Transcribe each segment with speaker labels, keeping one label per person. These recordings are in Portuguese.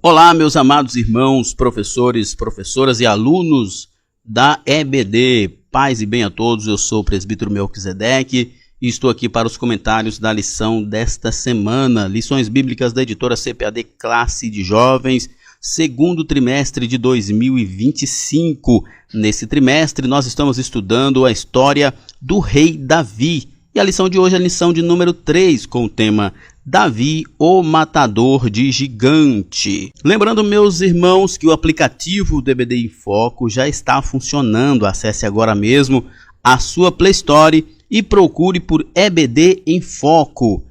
Speaker 1: Olá, meus amados irmãos, professores, professoras e alunos da EBD. Paz e bem a todos, eu sou o presbítero Melquisedeque e estou aqui para os comentários da lição desta semana. Lições bíblicas da editora CPAD Classe de Jovens, segundo trimestre de 2025. Nesse trimestre nós estamos estudando a história do rei Davi. E a lição de hoje é a lição de número 3, com o tema Davi, o matador de gigante. Lembrando, meus irmãos, que o aplicativo do EBD em Foco já está funcionando. Acesse agora mesmo a sua Play Store e procure por EBD em Foco.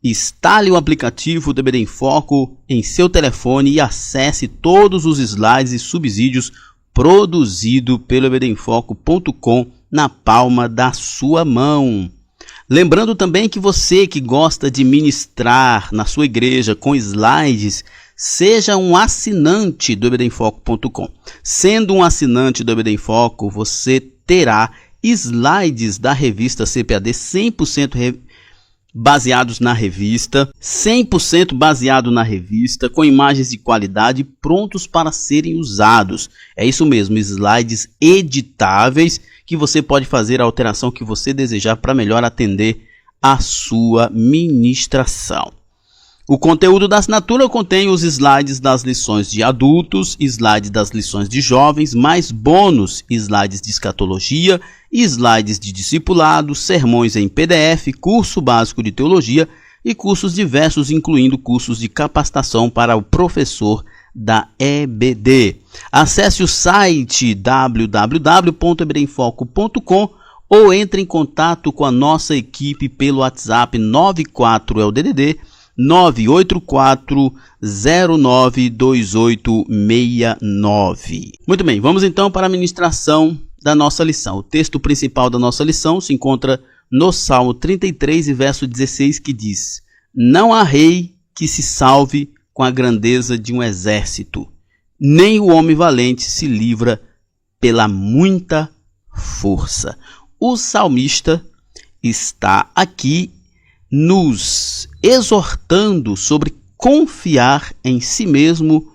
Speaker 1: Instale o aplicativo do EBD em Foco em seu telefone e acesse todos os slides e subsídios produzidos pelo ebdemfoco.com na palma da sua mão. Lembrando também que você que gosta de ministrar na sua igreja com slides, seja um assinante do ebdemfoco.com. Sendo um assinante do EBD em Foco, você terá slides da revista CPAD 100% baseados na revista, 100% baseado na revista, com imagens de qualidade prontos para serem usados. É isso mesmo, slides editáveis que você pode fazer a alteração que você desejar para melhor atender a sua ministração. O conteúdo da assinatura contém os slides das lições de adultos, slides das lições de jovens, mais bônus, slides de escatologia, slides de discipulado, sermões em PDF, curso básico de teologia e cursos diversos, incluindo cursos de capacitação para o professor da EBD. Acesse o site www.ebdemfoco.com ou entre em contato com a nossa equipe pelo WhatsApp 94 é o DDD 984092869. Muito bem, vamos então para a ministração da nossa lição. O texto principal da nossa lição se encontra no Salmo 33 e verso 16, que diz: Não há rei que se salve com a grandeza de um exército, nem o homem valente se livra pela muita força. O salmista está aqui nos exortando sobre confiar em si mesmo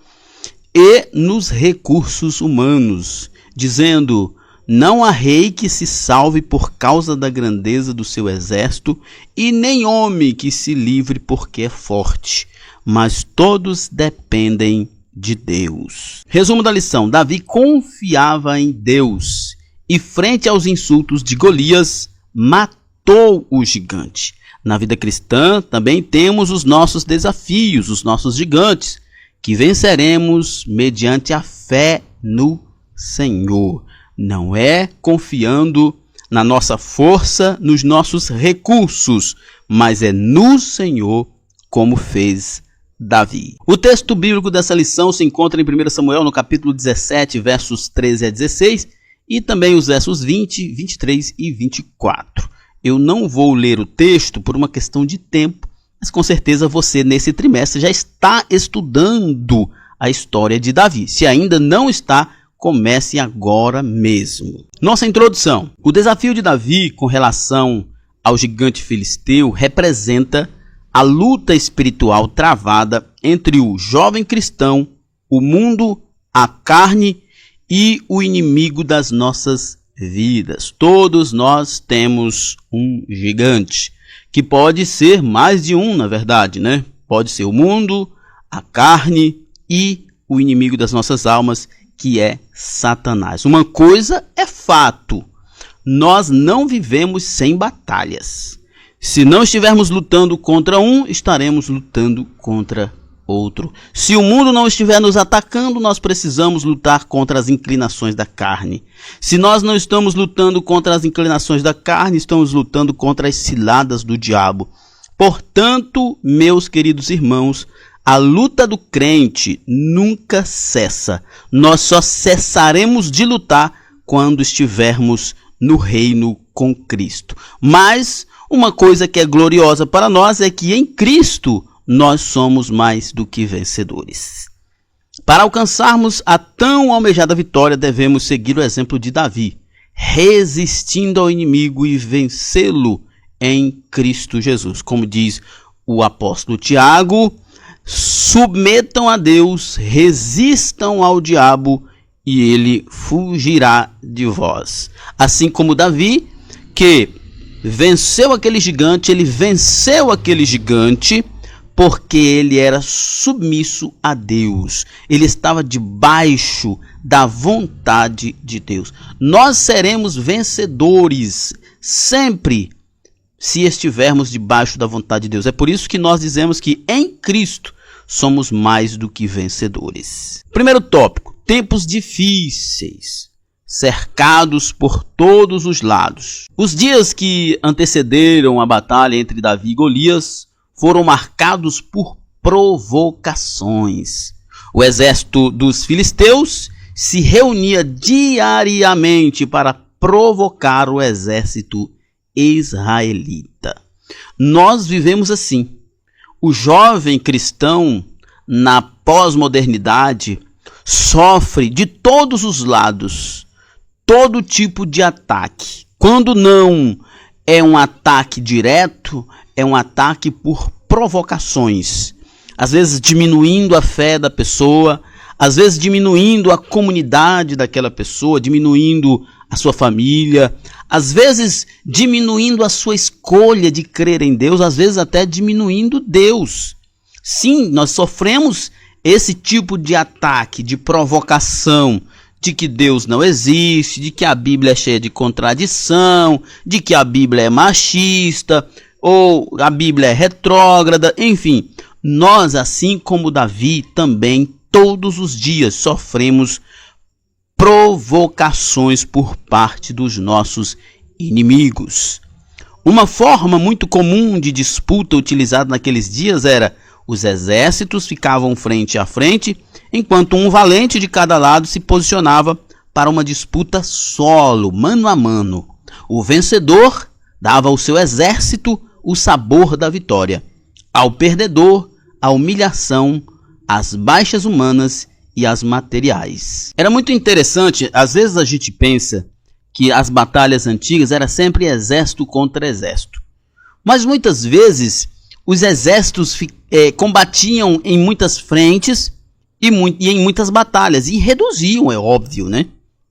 Speaker 1: e nos recursos humanos, dizendo: não há rei que se salve por causa da grandeza do seu exército, e nem homem que se livre porque é forte, mas todos dependem de Deus. Resumo da lição: Davi confiava em Deus e, frente aos insultos de Golias, matou o gigante. Na vida cristã também temos os nossos desafios, os nossos gigantes, que venceremos mediante a fé no Senhor. Não é confiando na nossa força, nos nossos recursos, mas é no Senhor, como fez Davi. O texto bíblico dessa lição se encontra em 1 Samuel, no capítulo 17, versos 13 a 16, e também os versos 20, 23 e 24. Eu não vou ler o texto por uma questão de tempo, mas com certeza você, nesse trimestre, já está estudando a história de Davi. Se ainda não está, comece agora mesmo. Nossa introdução. O desafio de Davi com relação ao gigante filisteu representa a luta espiritual travada entre o jovem cristão, o mundo, a carne e o inimigo das nossas vidas. Todos nós temos um gigante, que pode ser mais de um, na verdade, né? Pode ser o mundo, a carne e o inimigo das nossas almas, que é Satanás. Uma coisa é fato: nós não vivemos sem batalhas. Se não estivermos lutando contra um, estaremos lutando contra outro. Se o mundo não estiver nos atacando, nós precisamos lutar contra as inclinações da carne. Se nós não estamos lutando contra as inclinações da carne, estamos lutando contra as ciladas do diabo. Portanto, meus queridos irmãos, a luta do crente nunca cessa. Nós só cessaremos de lutar quando estivermos no reino com Cristo. Mas uma coisa que é gloriosa para nós é que em Cristo nós somos mais do que vencedores. Para alcançarmos a tão almejada vitória, devemos seguir o exemplo de Davi, resistindo ao inimigo e vencê-lo em Cristo Jesus. Como diz o apóstolo Tiago, submetam a Deus, resistam ao diabo e ele fugirá de vós. Assim como Davi, que venceu aquele gigante, ele venceu aquele gigante porque ele era submisso a Deus. Ele estava debaixo da vontade de Deus. Nós seremos vencedores sempre se estivermos debaixo da vontade de Deus. É por isso que nós dizemos que em Cristo somos mais do que vencedores. Primeiro tópico: tempos difíceis, cercados por todos os lados. Os dias que antecederam a batalha entre Davi e Golias foram marcados por provocações. O exército dos filisteus se reunia diariamente para provocar o exército israelita. Nós vivemos assim. O jovem cristão, na pós-modernidade, sofre de todos os lados todo tipo de ataque. Quando não é um ataque direto, é um ataque por provocações. Às vezes diminuindo a fé da pessoa, às vezes diminuindo a comunidade daquela pessoa, diminuindo a sua família, às vezes diminuindo a sua escolha de crer em Deus, às vezes até diminuindo Deus. Sim, nós sofremos esse tipo de ataque, de provocação, de que Deus não existe, de que a Bíblia é cheia de contradição, de que a Bíblia é machista, ou a Bíblia é retrógrada, enfim. Nós, assim como Davi, também todos os dias sofremos provocações por parte dos nossos inimigos. Uma forma muito comum de disputa utilizada naqueles dias era: os exércitos ficavam frente a frente, enquanto um valente de cada lado se posicionava para uma disputa solo, mano a mano. O vencedor dava ao seu exército o sabor da vitória. Ao perdedor, a humilhação, as baixas humanas e as materiais. Era muito interessante, às vezes a gente pensa que as batalhas antigas era sempre exército contra exército. Mas muitas vezes os exércitos combatiam em muitas frentes e em muitas batalhas, e reduziam, é óbvio, né?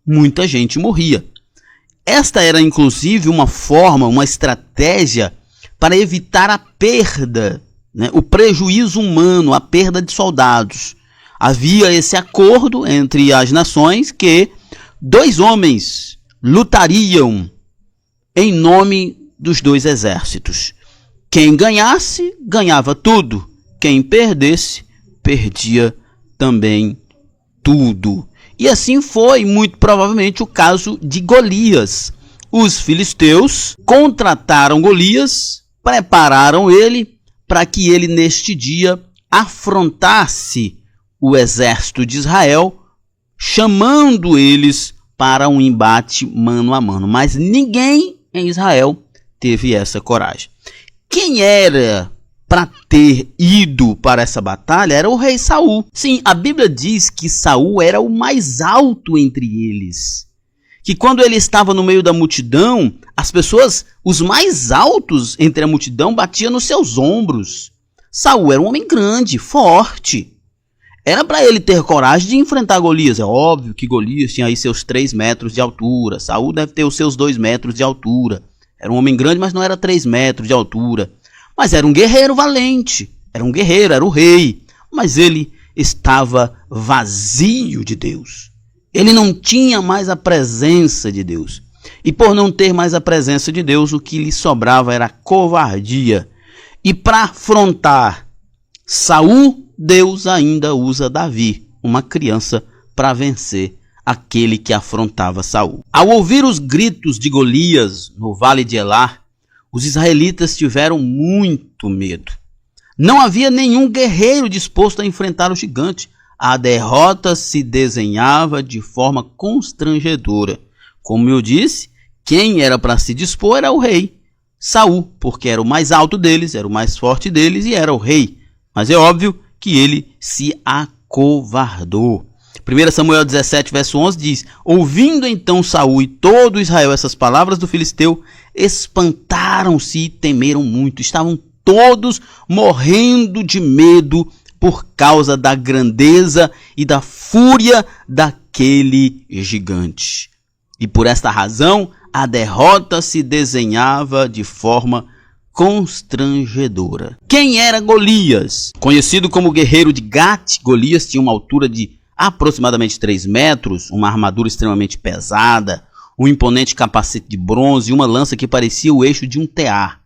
Speaker 1: Muita gente morria. Esta era inclusive uma forma, uma estratégia para evitar a perda, né? O prejuízo humano, a perda de soldados. Havia esse acordo entre as nações que 2 homens lutariam em nome dos 2 exércitos. Quem ganhasse, ganhava tudo. Quem perdesse, perdia também tudo. E assim foi muito provavelmente o caso de Golias. Os filisteus contrataram Golias, prepararam ele para que ele neste dia afrontasse o exército de Israel, chamando eles para um embate mano a mano. Mas ninguém em Israel teve essa coragem. Quem era para ter ido para essa batalha era o rei Saul. Sim, a Bíblia diz que Saul era o mais alto entre eles. Que quando ele estava no meio da multidão, as pessoas, os mais altos entre a multidão, batiam nos seus ombros. Saul era um homem grande, forte. Era para ele ter coragem de enfrentar Golias. É óbvio que Golias tinha aí seus 3 metros de altura. Saul deve ter os seus 2 metros de altura. Era um homem grande, mas não era 3 metros de altura. Mas era um guerreiro valente. Era um guerreiro, era o rei. Mas ele estava vazio de Deus. Ele não tinha mais a presença de Deus. E por não ter mais a presença de Deus, o que lhe sobrava era covardia. E para afrontar Saul, Deus ainda usa Davi, uma criança, para vencer aquele que afrontava Saul. Ao ouvir os gritos de Golias no vale de Elar, os israelitas tiveram muito medo. Não havia nenhum guerreiro disposto a enfrentar o gigante. A derrota se desenhava de forma constrangedora. Como eu disse, quem era para se dispor era o rei Saul, porque era o mais alto deles, era o mais forte deles e era o rei. Mas é óbvio que ele se acovardou. 1 Samuel 17, verso 11 diz: ouvindo então Saul e todo Israel essas palavras do filisteu, espantaram-se e temeram muito. Estavam todos morrendo de medo por causa da grandeza e da fúria daquele gigante. E por esta razão, a derrota se desenhava de forma constrangedora. Quem era Golias? Conhecido como guerreiro de Gate, Golias tinha uma altura de aproximadamente 3 metros, uma armadura extremamente pesada, um imponente capacete de bronze e uma lança que parecia o eixo de um tear.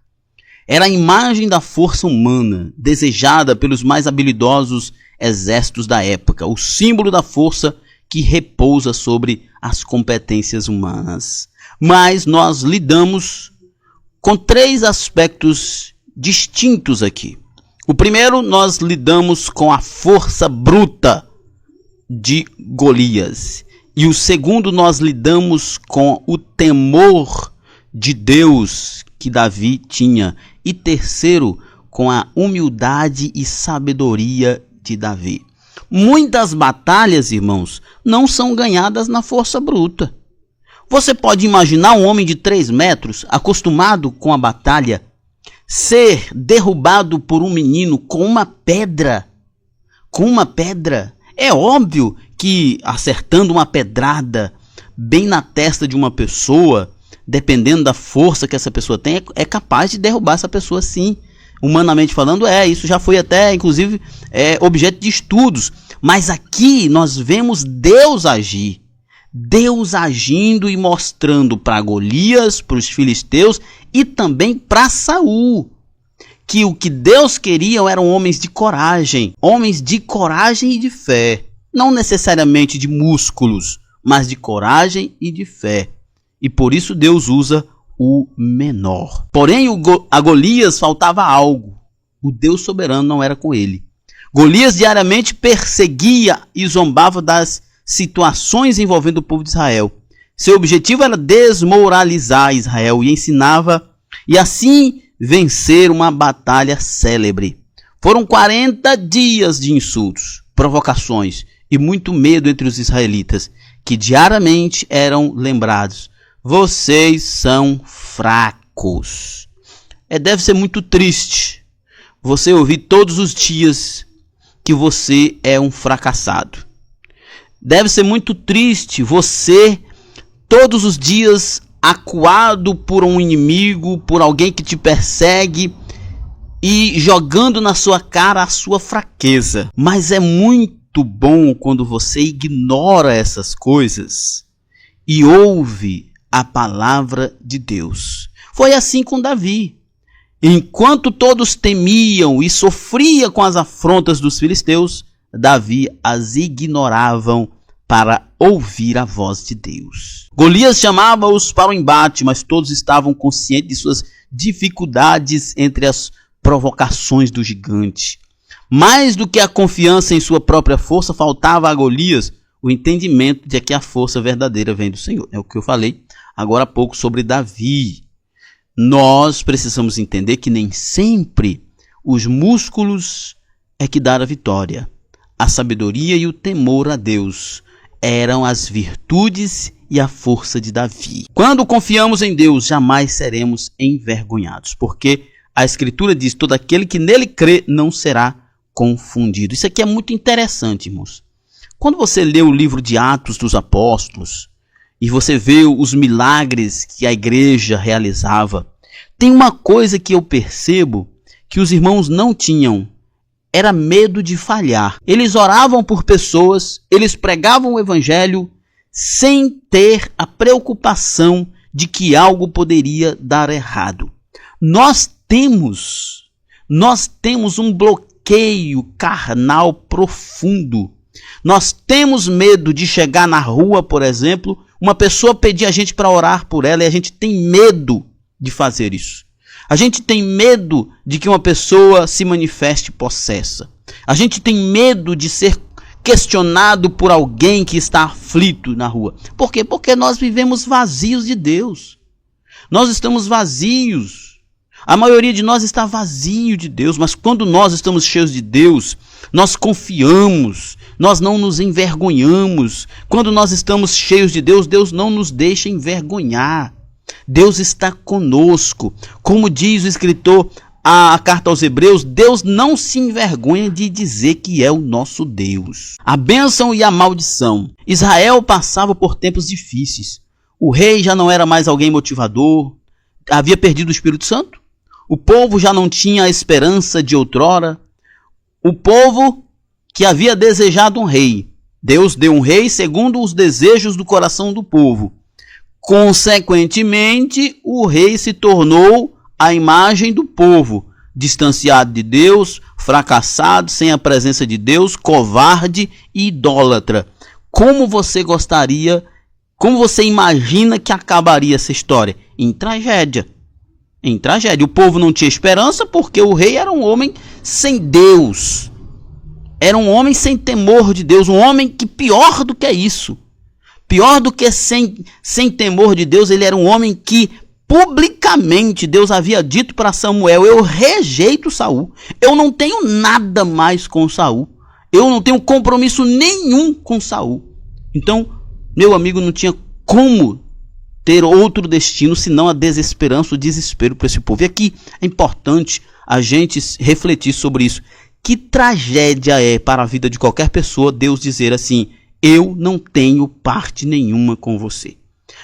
Speaker 1: Era a imagem da força humana, desejada pelos mais habilidosos exércitos da época, o símbolo da força que repousa sobre as competências humanas. Mas nós lidamos com 3 aspectos distintos aqui. O primeiro, nós lidamos com a força bruta de Golias. E o segundo, nós lidamos com o temor de Deus que Davi tinha. E terceiro, com a humildade e sabedoria de Davi. Muitas batalhas, irmãos, não são ganhadas na força bruta. Você pode imaginar um homem de 3 metros, acostumado com a batalha, ser derrubado por um menino com uma pedra? Com uma pedra? É óbvio que acertando uma pedrada bem na testa de uma pessoa, dependendo da força que essa pessoa tem, é capaz de derrubar essa pessoa sim. Humanamente falando, isso já foi até, inclusive, objeto de estudos. Mas aqui nós vemos Deus agir. Deus agindo e mostrando para Golias, para os filisteus e também para Saul, que o que Deus queria eram homens de coragem e de fé, não necessariamente de músculos, mas de coragem e de fé. E por isso Deus usa o menor. Porém, a Golias faltava algo. O Deus soberano não era com ele. Golias diariamente perseguia e zombava das situações envolvendo o povo de Israel. Seu objetivo era desmoralizar Israel e ensinava e assim vencer uma batalha célebre. Foram 40 dias de insultos, provocações e muito medo entre os israelitas, que diariamente eram lembrados: vocês são fracos. Deve ser muito triste você ouvir todos os dias que você é um fracassado. Deve ser muito triste você, todos os dias, acuado por um inimigo, por alguém que te persegue e jogando na sua cara a sua fraqueza. Mas é muito bom quando você ignora essas coisas e ouve a palavra de Deus. Foi assim com Davi. Enquanto todos temiam e sofriam com as afrontas dos filisteus, Davi as ignoravam para ouvir a voz de Deus. Golias chamava-os para o embate, mas todos estavam conscientes de suas dificuldades entre as provocações do gigante. Mais do que a confiança em sua própria força, faltava a Golias o entendimento de que a força verdadeira vem do Senhor. É o que eu falei agora há pouco sobre Davi. Nós precisamos entender que nem sempre os músculos é que dão a vitória. A sabedoria e o temor a Deus eram as virtudes e a força de Davi. Quando confiamos em Deus, jamais seremos envergonhados, porque a Escritura diz: todo aquele que nele crê não será confundido. Isso aqui é muito interessante, irmãos. Quando você lê o livro de Atos dos Apóstolos e você vê os milagres que a igreja realizava, tem uma coisa que eu percebo que os irmãos não tinham: era medo de falhar. Eles oravam por pessoas, eles pregavam o evangelho sem ter a preocupação de que algo poderia dar errado. Nós temos um bloqueio carnal profundo. Nós temos medo de chegar na rua, por exemplo, uma pessoa pedir a gente para orar por ela e a gente tem medo de fazer isso. A gente tem medo de que uma pessoa se manifeste possessa. A gente tem medo de ser questionado por alguém que está aflito na rua. Por quê? Porque nós vivemos vazios de Deus. Nós estamos vazios. A maioria de nós está vazio de Deus, mas quando nós estamos cheios de Deus, nós confiamos, nós não nos envergonhamos. Quando nós estamos cheios de Deus, Deus não nos deixa envergonhar. Deus está conosco. Como diz o escritor a carta aos Hebreus, Deus não se envergonha de dizer que é o nosso Deus. A bênção e a maldição. Israel passava por tempos difíceis. O rei já não era mais alguém motivador, havia perdido o Espírito Santo. O povo já não tinha a esperança de outrora. O povo que havia desejado um rei. Deus deu um rei segundo os desejos do coração do povo. Consequentemente, o rei se tornou a imagem do povo, distanciado de Deus, fracassado, sem a presença de Deus, covarde e idólatra. Como você gostaria, como você imagina que acabaria essa história? Em tragédia. Em tragédia. O povo não tinha esperança porque o rei era um homem sem Deus. Era um homem sem temor de Deus, um homem que pior do que isso. Pior do que sem temor de Deus, ele era um homem que publicamente Deus havia dito para Samuel: eu rejeito Saul, eu não tenho nada mais com Saul, eu não tenho compromisso nenhum com Saul. Então, meu amigo, não tinha como ter outro destino senão a desesperança, o desespero para esse povo. E aqui é importante a gente refletir sobre isso. Que tragédia é para a vida de qualquer pessoa Deus dizer assim: eu não tenho parte nenhuma com você.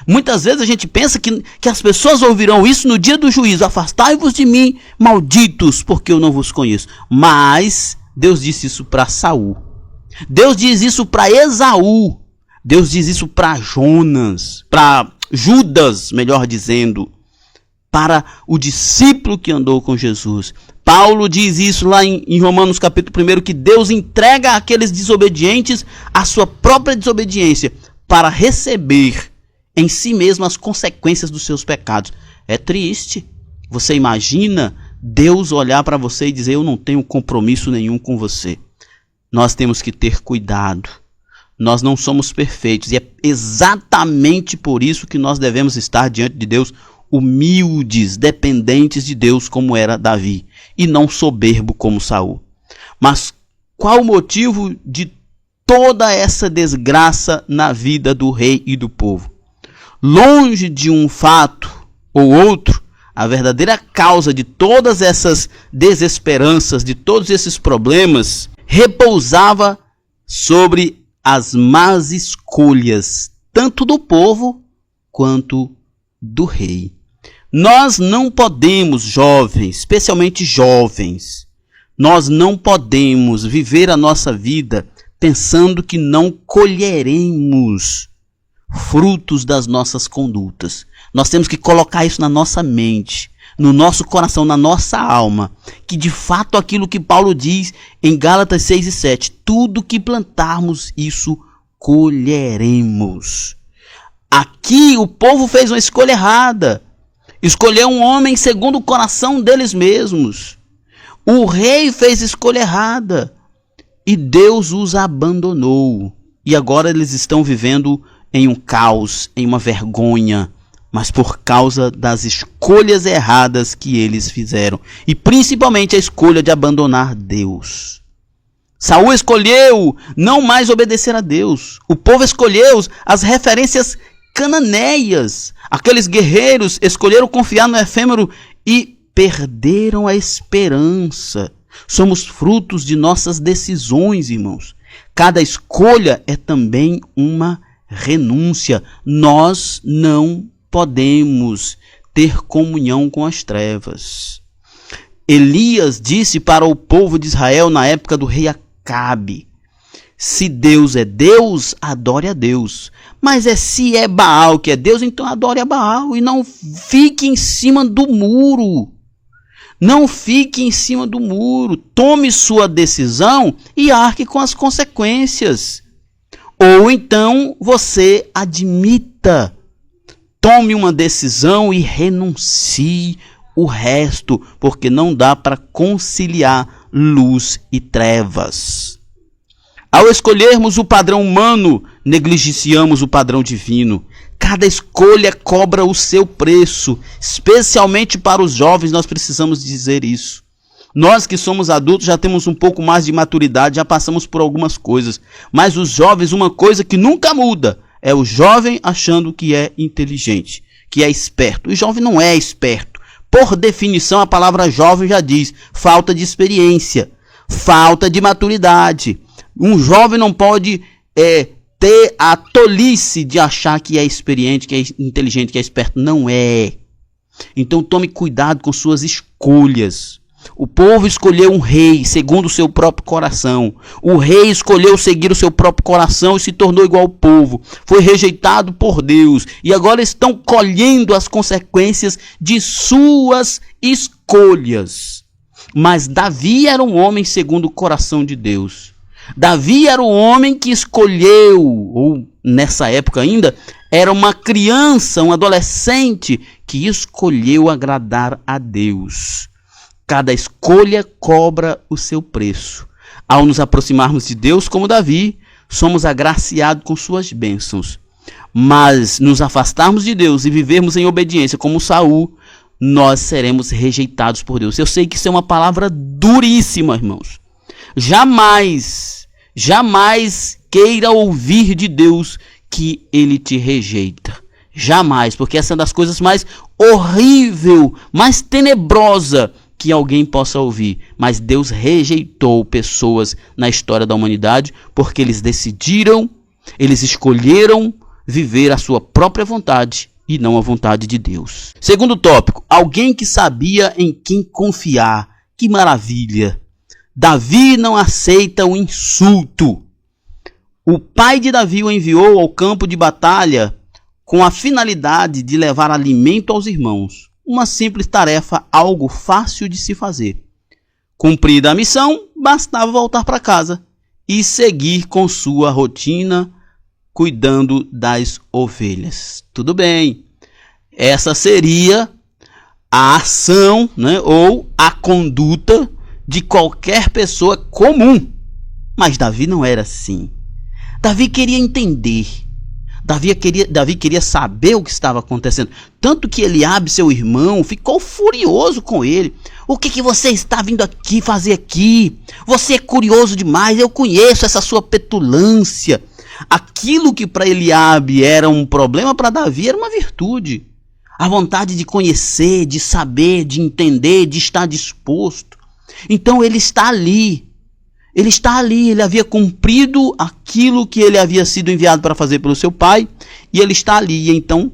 Speaker 1: Muitas vezes a gente pensa que as pessoas ouvirão isso no dia do juízo: afastai-vos de mim, malditos, porque eu não vos conheço. Mas Deus disse isso para Saul. Deus diz isso para Esaú. Deus diz isso para Jonas, para Judas, melhor dizendo, para o discípulo que andou com Jesus. Paulo diz isso lá em Romanos capítulo 1, que Deus entrega àqueles desobedientes a sua própria desobediência para receber em si mesmo as consequências dos seus pecados. É triste. Você imagina Deus olhar para você e dizer: eu não tenho compromisso nenhum com você. Nós temos que ter cuidado. Nós não somos perfeitos e é exatamente por isso que nós devemos estar diante de Deus humildes, dependentes de Deus, como era Davi, e não soberbo como Saul. Mas qual o motivo de toda essa desgraça na vida do rei e do povo? Longe de um fato ou outro, a verdadeira causa de todas essas desesperanças, de todos esses problemas, repousava sobre as más escolhas, tanto do povo quanto do rei. Nós não podemos, jovens, especialmente jovens, nós não podemos viver a nossa vida pensando que não colheremos frutos das nossas condutas. Nós temos que colocar isso na nossa mente, no nosso coração, na nossa alma, que de fato aquilo que Paulo diz em Gálatas 6 e 7, tudo que plantarmos, isso colheremos. Aqui o povo fez uma escolha errada, escolheu um homem segundo o coração deles mesmos. O rei fez escolha errada e Deus os abandonou. E agora eles estão vivendo em um caos, em uma vergonha, mas por causa das escolhas erradas que eles fizeram, e principalmente a escolha de abandonar Deus. Saul escolheu não mais obedecer a Deus. O povo escolheu as referências cananeias. Aqueles guerreiros escolheram confiar no efêmero e perderam a esperança. Somos frutos de nossas decisões, irmãos. Cada escolha é também uma renúncia. Nós não podemos ter comunhão com as trevas. Elias disse para o povo de Israel na época do rei Acabe: se Deus é Deus, adore a Deus. Mas se é Baal que é Deus, então adore a Baal. E não fique em cima do muro. Não fique em cima do muro. Tome sua decisão e arque com as consequências. Ou então você admita, tome uma decisão e renuncie o resto, porque não dá para conciliar luz e trevas. Ao escolhermos o padrão humano, negligenciamos o padrão divino. Cada escolha cobra o seu preço, especialmente para os jovens. Nós precisamos dizer isso. Nós que somos adultos já temos um pouco mais de maturidade, já passamos por algumas coisas. Mas os jovens, uma coisa que nunca muda, é o jovem achando que é inteligente, que é esperto. O jovem não é esperto. Por definição, a palavra jovem já diz falta de experiência, falta de maturidade. Um jovem não pode ter a tolice de achar que é experiente, que é inteligente, que é esperto. Não é. Então tome cuidado com suas escolhas. O povo escolheu um rei segundo o seu próprio coração. O rei escolheu seguir o seu próprio coração e se tornou igual ao povo. Foi rejeitado por Deus. E agora estão colhendo as consequências de suas escolhas. Mas Davi era um homem segundo o coração de Deus. Davi era o homem que escolheu, ou nessa época ainda, era uma criança, um adolescente que escolheu agradar a Deus. Cada escolha cobra o seu preço. Ao nos aproximarmos de Deus como Davi, somos agraciados com suas bênçãos. Mas nos afastarmos de Deus e vivermos em obediência como Saul, nós seremos rejeitados por Deus. Eu sei que isso é uma palavra duríssima, irmãos. Jamais queira ouvir de Deus que ele te rejeita. Jamais, porque essa é uma das coisas mais horrível, mais tenebrosa que alguém possa ouvir. Mas Deus rejeitou pessoas na história da humanidade porque eles escolheram viver a sua própria vontade e não a vontade de Deus. Segundo tópico, alguém que sabia em quem confiar. Que maravilha! Davi não aceita o insulto. O pai de Davi o enviou ao campo de batalha com a finalidade de levar alimento aos irmãos. Uma simples tarefa, algo fácil de se fazer. Cumprida a missão, bastava voltar para casa e seguir com sua rotina, cuidando das ovelhas. Tudo bem, essa seria a ação, né, ou a conduta de qualquer pessoa comum. Mas Davi não era assim. Davi queria entender. Davi queria saber o que estava acontecendo. Tanto que Eliabe, seu irmão, ficou furioso com ele. O que você está vindo aqui fazer aqui? Você é curioso demais. Eu conheço essa sua petulância. Aquilo que para Eliabe era um problema, para Davi era uma virtude. A vontade de conhecer, de saber, de entender, de estar disposto. Então ele está ali. Ele havia cumprido aquilo que ele havia sido enviado para fazer pelo seu pai, e ele está ali. E então,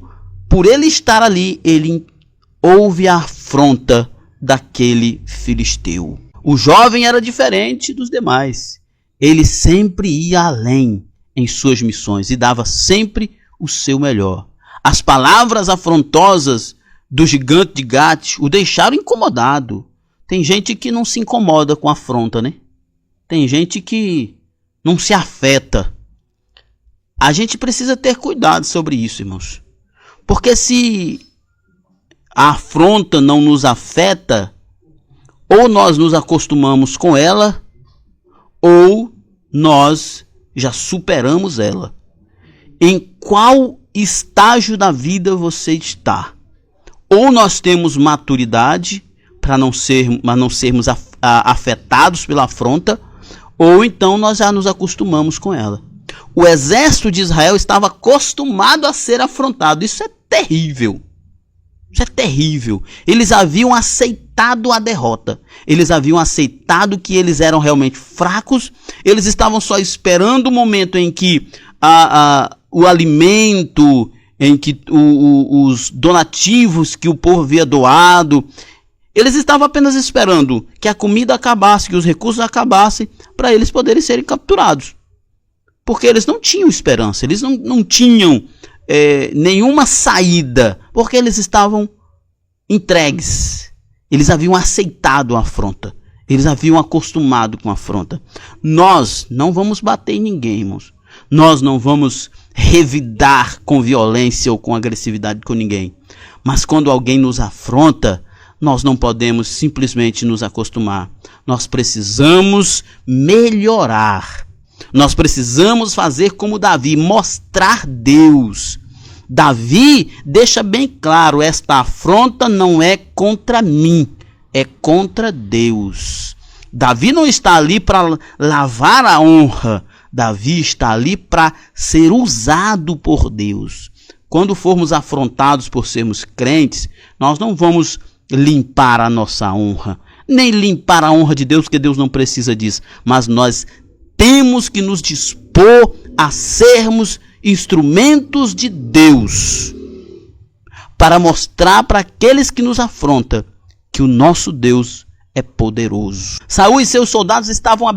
Speaker 1: por ele estar ali, ele ouve a afronta daquele filisteu. O jovem era diferente dos demais. Ele sempre ia além em suas missões e dava sempre o seu melhor. As palavras afrontosas do gigante de Gate o deixaram incomodado. Tem gente que não se incomoda com afronta, né? Tem gente que não se afeta. A gente precisa ter cuidado sobre isso, irmãos. Porque se a afronta não nos afeta, ou nós nos acostumamos com ela, ou nós já superamos ela. Em qual estágio da vida você está? Ou nós temos maturidade para não sermos afetados pela afronta, ou então nós já nos acostumamos com ela. O exército de Israel estava acostumado a ser afrontado. Isso é terrível. Isso é terrível. Eles haviam aceitado a derrota. Eles haviam aceitado que eles eram realmente fracos. Eles estavam só esperando o momento em que o alimento, em que os donativos que o povo havia doado, eles estavam apenas esperando que a comida acabasse, que os recursos acabassem, para eles poderem serem capturados. Porque eles não tinham esperança, eles não tinham nenhuma saída, porque eles estavam entregues. Eles haviam aceitado a afronta, eles haviam acostumado com a afronta. Nós não vamos bater em ninguém, irmãos. Nós não vamos revidar com violência ou com agressividade com ninguém. Mas quando alguém nos afronta, nós não podemos simplesmente nos acostumar. Nós precisamos melhorar. Nós precisamos fazer como Davi, mostrar Deus. Davi deixa bem claro, esta afronta não é contra mim, é contra Deus. Davi não está ali para lavar a honra. Davi está ali para ser usado por Deus. Quando formos afrontados por sermos crentes, nós não vamos limpar a nossa honra, nem limpar a honra de Deus, porque Deus não precisa disso, mas nós temos que nos dispor a sermos instrumentos de Deus, para mostrar para aqueles que nos afrontam que o nosso Deus é poderoso. Saul e seus soldados estavam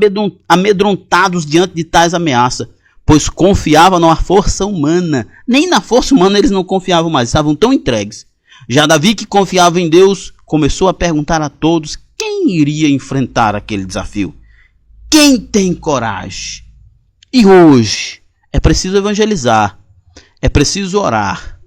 Speaker 1: amedrontados diante de tais ameaças, pois confiavam na força humana. Nem na força humana eles não confiavam mais, estavam tão entregues. Já Davi, que confiava em Deus, começou a perguntar a todos quem iria enfrentar aquele desafio. Quem tem coragem? E hoje é preciso evangelizar, é preciso orar.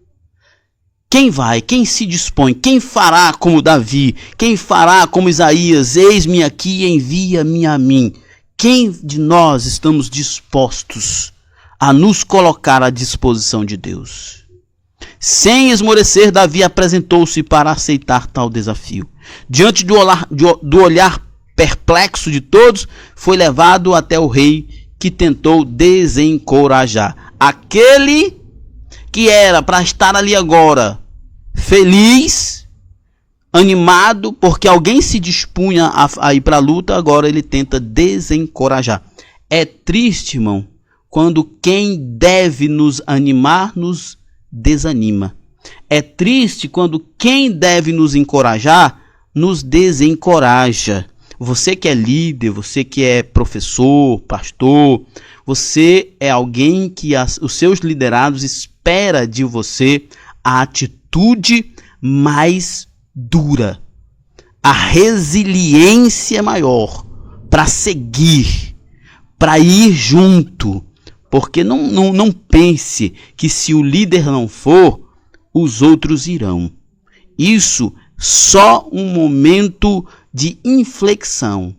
Speaker 1: Quem vai? Quem se dispõe? Quem fará como Davi? Quem fará como Isaías? Eis-me aqui, envia-me a mim. Quem de nós estamos dispostos a nos colocar à disposição de Deus? Sem esmorecer, Davi apresentou-se para aceitar tal desafio. Diante do olhar perplexo de todos, foi levado até o rei, que tentou desencorajar aquele que era para estar ali agora, feliz, animado, porque alguém se dispunha a ir para a luta. Agora ele tenta desencorajar. É triste, irmão, quando quem deve nos animar nos desanima. É triste quando quem deve nos encorajar nos desencoraja. Você que é líder, você que é professor, pastor, você é alguém que os seus liderados esperam de você a atitude mais dura, a resiliência maior para seguir, para ir junto. Porque não pense que se o líder não for, os outros irão. Isso só um momento de inflexão.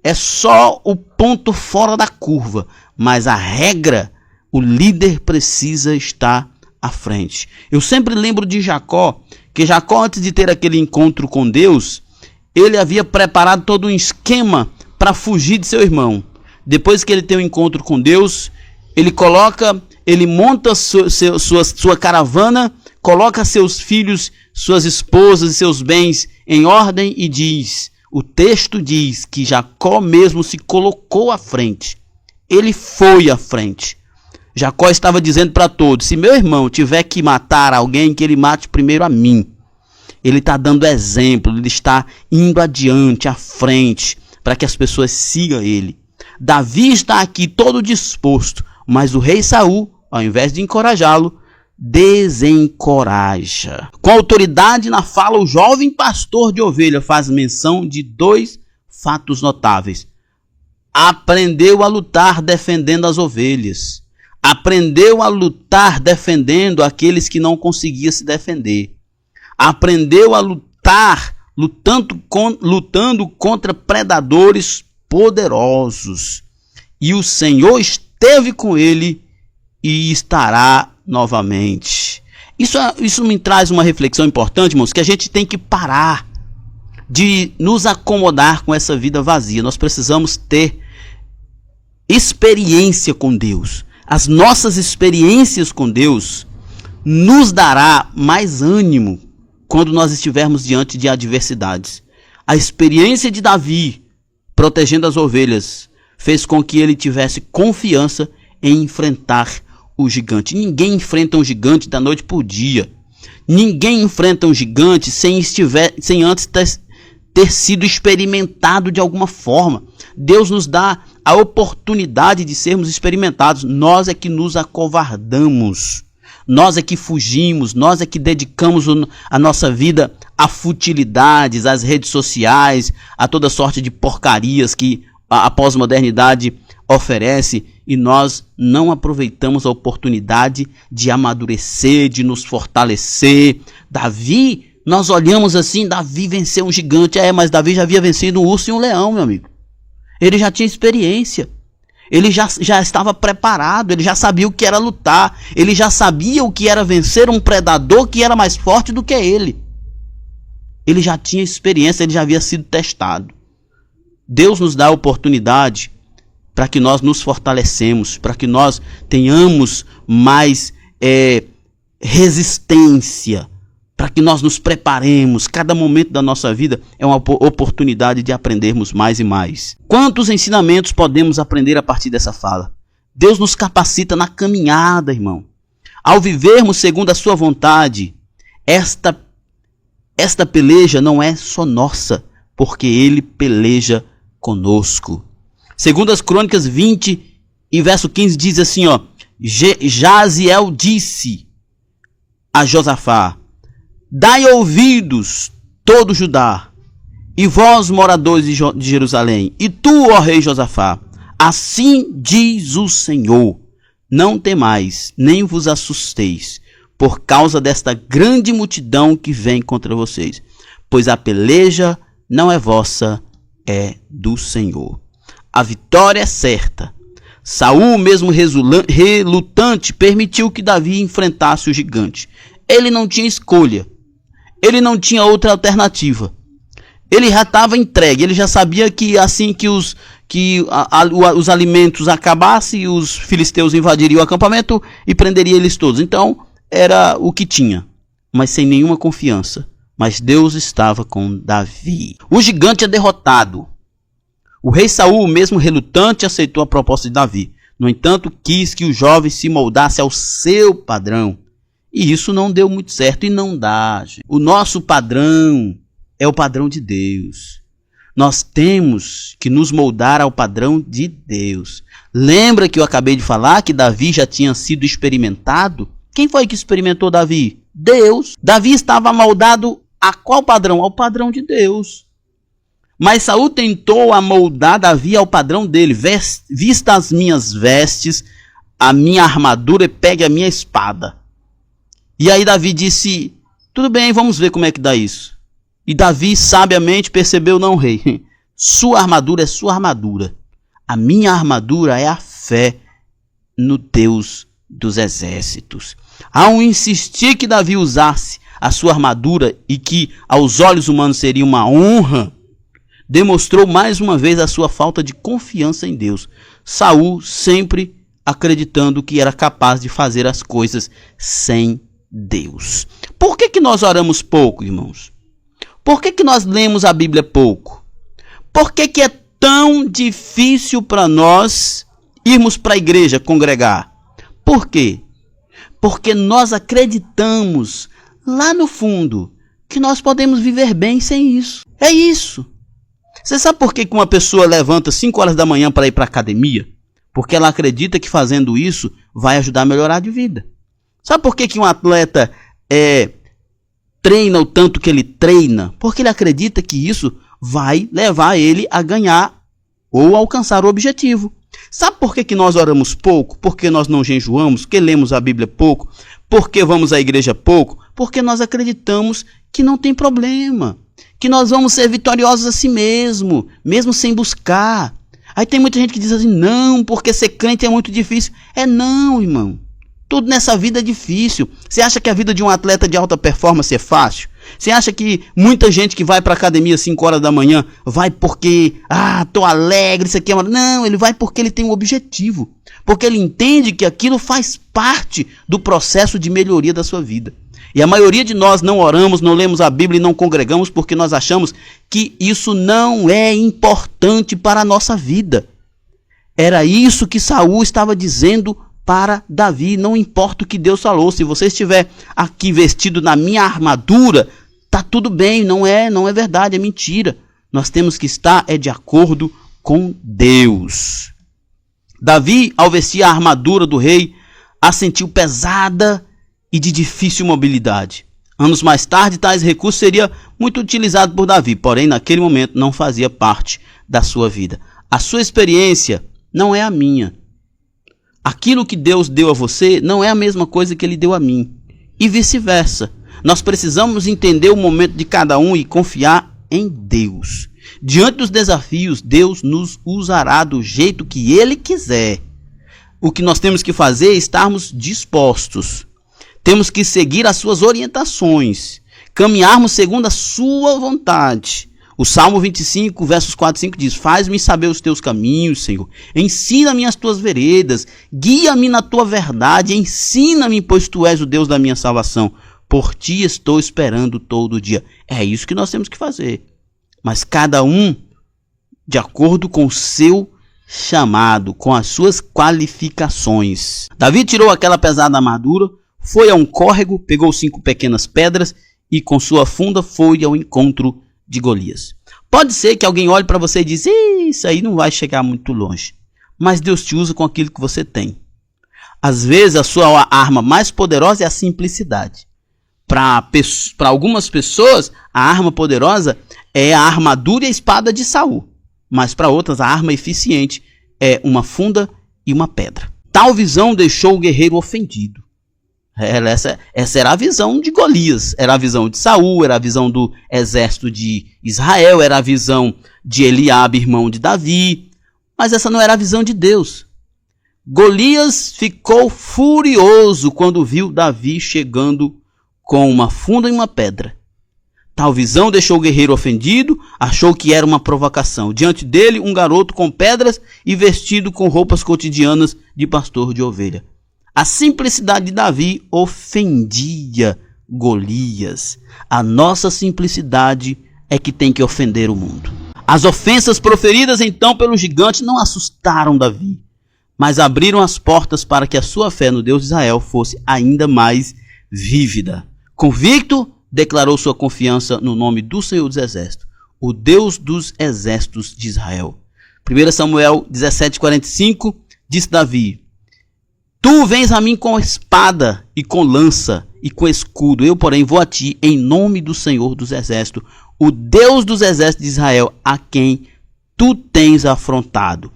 Speaker 1: É só o ponto fora da curva. Mas a regra, o líder precisa estar à frente. Eu sempre lembro de Jacó, que Jacó, antes de ter aquele encontro com Deus, ele havia preparado todo um esquema para fugir de seu irmão. Depois que ele tem um encontro com Deus, ele monta sua caravana, coloca seus filhos, suas esposas e seus bens em ordem e diz, o texto diz que Jacó mesmo se colocou à frente. Ele foi à frente. Jacó estava dizendo para todos, se meu irmão tiver que matar alguém, que ele mate primeiro a mim. Ele está dando exemplo, ele está indo adiante, à frente, para que as pessoas sigam ele. Davi está aqui todo disposto, mas o rei Saul, ao invés de encorajá-lo, desencoraja. Com autoridade na fala, o jovem pastor de ovelha faz menção de dois fatos notáveis. Aprendeu a lutar defendendo as ovelhas. Aprendeu a lutar defendendo aqueles que não conseguiam se defender. Aprendeu a lutar lutando contra predadores poderosos. E o Senhor esteve com ele e estará novamente. Isso me traz uma reflexão importante, irmãos, que a gente tem que parar de nos acomodar com essa vida vazia. Nós precisamos ter experiência com Deus. As nossas experiências com Deus nos dará mais ânimo quando nós estivermos diante de adversidades. A experiência de Davi protegendo as ovelhas fez com que ele tivesse confiança em enfrentar o gigante. Ninguém enfrenta um gigante da noite para o dia. Ninguém enfrenta um gigante sem antes ter sido experimentado de alguma forma. Deus nos dá a oportunidade de sermos experimentados. Nós é que nos acovardamos. Nós é que fugimos. Nós é que dedicamos a nossa vida a futilidades, às redes sociais, a toda sorte de porcarias que a pós-modernidade oferece, e nós não aproveitamos a oportunidade de amadurecer, de nos fortalecer. Davi, nós olhamos assim, Davi venceu um gigante, mas Davi já havia vencido um urso e um leão, meu amigo. Ele já tinha experiência, ele já estava preparado, ele já sabia o que era lutar, ele já sabia o que era vencer um predador que era mais forte do que ele. Ele já tinha experiência, ele já havia sido testado. Deus nos dá a oportunidade para que nós nos fortalecemos, para que nós tenhamos mais resistência, para que nós nos preparemos. Cada momento da nossa vida é uma oportunidade de aprendermos mais e mais. Quantos ensinamentos podemos aprender a partir dessa fala? Deus nos capacita na caminhada, irmão. Ao vivermos segundo a sua vontade, esta peleja não é só nossa, porque Ele peleja conosco. Segundo as Crônicas 20 e verso 15 diz assim, ó: Jaziel disse a Josafá: dai ouvidos, todo Judá, e vós, moradores de Jerusalém, e tu, ó rei Josafá, assim diz o Senhor: não temais, nem vos assusteis, por causa desta grande multidão que vem contra vocês, pois a peleja não é vossa, é do Senhor. A vitória é certa. Saul, mesmo relutante, permitiu que Davi enfrentasse o gigante. Ele não tinha escolha. Ele não tinha outra alternativa. Ele já estava entregue. Ele já sabia que assim que os alimentos acabassem, os filisteus invadiriam o acampamento e prenderiam eles todos. Então, era o que tinha, mas sem nenhuma confiança. Mas Deus estava com Davi. O gigante é derrotado. O rei Saul, mesmo relutante, aceitou a proposta de Davi. No entanto, quis que o jovem se moldasse ao seu padrão. E isso não deu muito certo e não dá. Gente. O nosso padrão é o padrão de Deus. Nós temos que nos moldar ao padrão de Deus. Lembra que eu acabei de falar que Davi já tinha sido experimentado? Quem foi que experimentou Davi? Deus. Davi estava moldado a qual padrão? Ao padrão de Deus. Mas Saul tentou amoldar Davi ao padrão dele. Vista as minhas vestes, a minha armadura e pegue a minha espada. E aí Davi disse: tudo bem, vamos ver como é que dá isso. E Davi sabiamente percebeu: não, rei, sua armadura é sua armadura. A minha armadura é a fé no Deus dos exércitos. Ao insistir que Davi usasse a sua armadura e que aos olhos humanos seria uma honra, demonstrou mais uma vez a sua falta de confiança em Deus. Saul sempre acreditando que era capaz de fazer as coisas sem Deus. Por que nós oramos pouco, irmãos? Por que nós lemos a Bíblia pouco? Por que é tão difícil para nós irmos para a igreja congregar? Por quê? Porque nós acreditamos lá no fundo que nós podemos viver bem sem isso. É isso. Você sabe por que uma pessoa levanta 5 horas da manhã para ir para a academia? Porque ela acredita que fazendo isso vai ajudar a melhorar de vida. Sabe por que um atleta treina o tanto que ele treina? Porque ele acredita que isso vai levar ele a ganhar ou alcançar o objetivo. Sabe por que nós oramos pouco? Porque nós não jejuamos? Porque lemos a Bíblia pouco? Porque vamos à igreja pouco? Porque nós acreditamos que não tem problema. Que nós vamos ser vitoriosos assim mesmo sem buscar. Aí tem muita gente que diz assim: não, porque ser crente é muito difícil. Não, irmão. Tudo nessa vida é difícil. Você acha que a vida de um atleta de alta performance é fácil? Você acha que muita gente que vai para a academia às 5 horas da manhã vai porque, tô alegre, isso aqui é uma... Não, ele vai porque ele tem um objetivo. Porque ele entende que aquilo faz parte do processo de melhoria da sua vida. E a maioria de nós não oramos, não lemos a Bíblia e não congregamos porque nós achamos que isso não é importante para a nossa vida. Era isso que Saul estava dizendo para Davi: não importa o que Deus falou, se você estiver aqui vestido na minha armadura, tá tudo bem, não é verdade, é mentira. Nós temos que estar de acordo com Deus. Davi, ao vestir a armadura do rei, a sentiu pesada e de difícil mobilidade. Anos mais tarde, tais recursos seria muito utilizado por Davi, porém naquele momento não fazia parte da sua vida. A sua experiência não é a minha. Aquilo que Deus deu a você não é a mesma coisa que Ele deu a mim. E vice-versa. Nós precisamos entender o momento de cada um e confiar em Deus. Diante dos desafios, Deus nos usará do jeito que Ele quiser. O que nós temos que fazer é estarmos dispostos. Temos que seguir as suas orientações. Caminharmos segundo a sua vontade. O Salmo 25, versos 4 e 5 diz: faz-me saber os teus caminhos, Senhor. Ensina-me as tuas veredas. Guia-me na tua verdade. Ensina-me, pois tu és o Deus da minha salvação. Por ti estou esperando todo dia. É isso que nós temos que fazer. Mas cada um de acordo com o seu chamado, com as suas qualificações. Davi tirou aquela pesada armadura, foi a um córrego, pegou 5 pequenas pedras e com sua funda foi ao encontro de Golias. Pode ser que alguém olhe para você e diz: isso aí não vai chegar muito longe. Mas Deus te usa com aquilo que você tem. Às vezes a sua arma mais poderosa é a simplicidade. Para algumas pessoas, a arma poderosa é a armadura e a espada de Saul. Mas para outras, a arma eficiente é uma funda e uma pedra. Tal visão deixou o guerreiro ofendido. Essa era a visão de Golias, era a visão de Saul, era a visão do exército de Israel, era a visão de Eliabe, irmão de Davi. Mas essa não era a visão de Deus. Golias ficou furioso quando viu Davi chegando com uma funda e uma pedra. Tal visão deixou o guerreiro ofendido, achou que era uma provocação. Diante dele, um garoto com pedras e vestido com roupas cotidianas de pastor de ovelha. A simplicidade de Davi ofendia Golias. A nossa simplicidade é que tem que ofender o mundo. As ofensas proferidas então pelo gigante não assustaram Davi, mas abriram as portas para que a sua fé no Deus de Israel fosse ainda mais vívida. Convicto, declarou sua confiança no nome do Senhor dos Exércitos, o Deus dos exércitos de Israel. 1 Samuel 17:45, disse Davi: Tu vens a mim com espada e com lança e com escudo, eu porém vou a ti em nome do Senhor dos Exércitos, o Deus dos exércitos de Israel, a quem tu tens afrontado.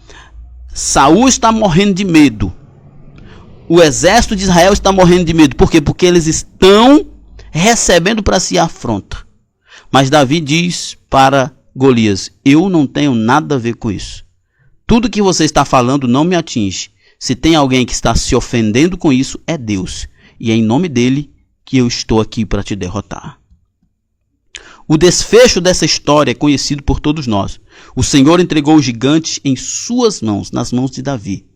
Speaker 1: Saul está morrendo de medo. O exército de Israel está morrendo de medo. Por quê? Porque eles estão recebendo para si a afronta. Mas Davi diz para Golias: eu não tenho nada a ver com isso. Tudo que você está falando não me atinge. Se tem alguém que está se ofendendo com isso, é Deus. E é em nome dele que eu estou aqui para te derrotar. O desfecho dessa história é conhecido por todos nós. O Senhor entregou o gigante em suas mãos, nas mãos de Davi.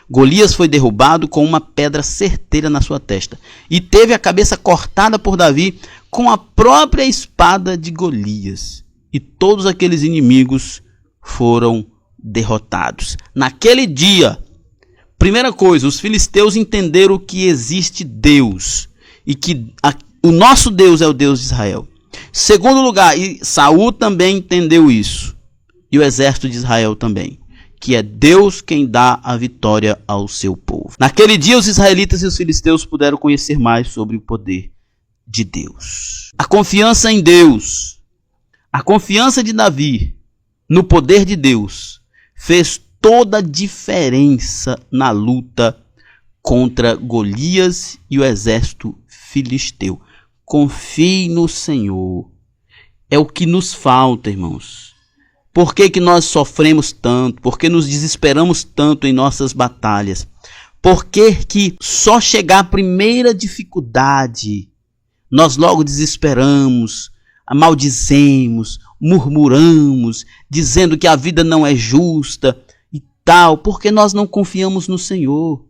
Speaker 1: Golias foi derrubado com uma pedra certeira na sua testa e teve a cabeça cortada por Davi com a própria espada de Golias. E todos aqueles inimigos foram derrotados. Naquele dia, primeira coisa, os filisteus entenderam que existe Deus e que o nosso Deus é o Deus de Israel. Segundo lugar, e Saul também entendeu isso, e o exército de Israel também, que é Deus quem dá a vitória ao seu povo. Naquele dia, os israelitas e os filisteus puderam conhecer mais sobre o poder de Deus. A confiança em Deus, a confiança de Davi no poder de Deus, fez toda a diferença na luta contra Golias e o exército filisteu. Confie no Senhor. É o que nos falta, irmãos. Por que nós sofremos tanto? Por que nos desesperamos tanto em nossas batalhas? Por que só chegar a primeira dificuldade, nós logo desesperamos, maldizemos, murmuramos, dizendo que a vida não é justa e tal? Porque nós não confiamos no Senhor.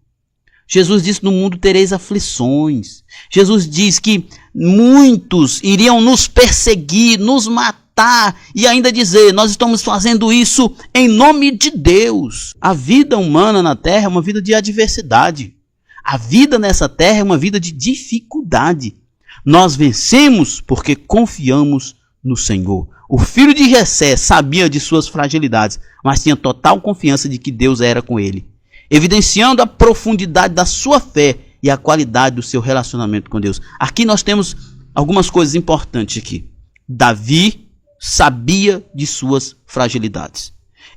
Speaker 1: Jesus disse: no mundo tereis aflições. Jesus diz que muitos iriam nos perseguir, nos matar e ainda dizer: nós estamos fazendo isso em nome de Deus. A vida humana na terra é uma vida de adversidade. A vida nessa terra é uma vida de dificuldade. Nós vencemos porque confiamos no Senhor. O filho de Jessé sabia de suas fragilidades, mas tinha total confiança de que Deus era com ele, evidenciando a profundidade da sua fé e a qualidade do seu relacionamento com Deus. Aqui nós temos algumas coisas importantes aqui. Davi sabia de suas fragilidades.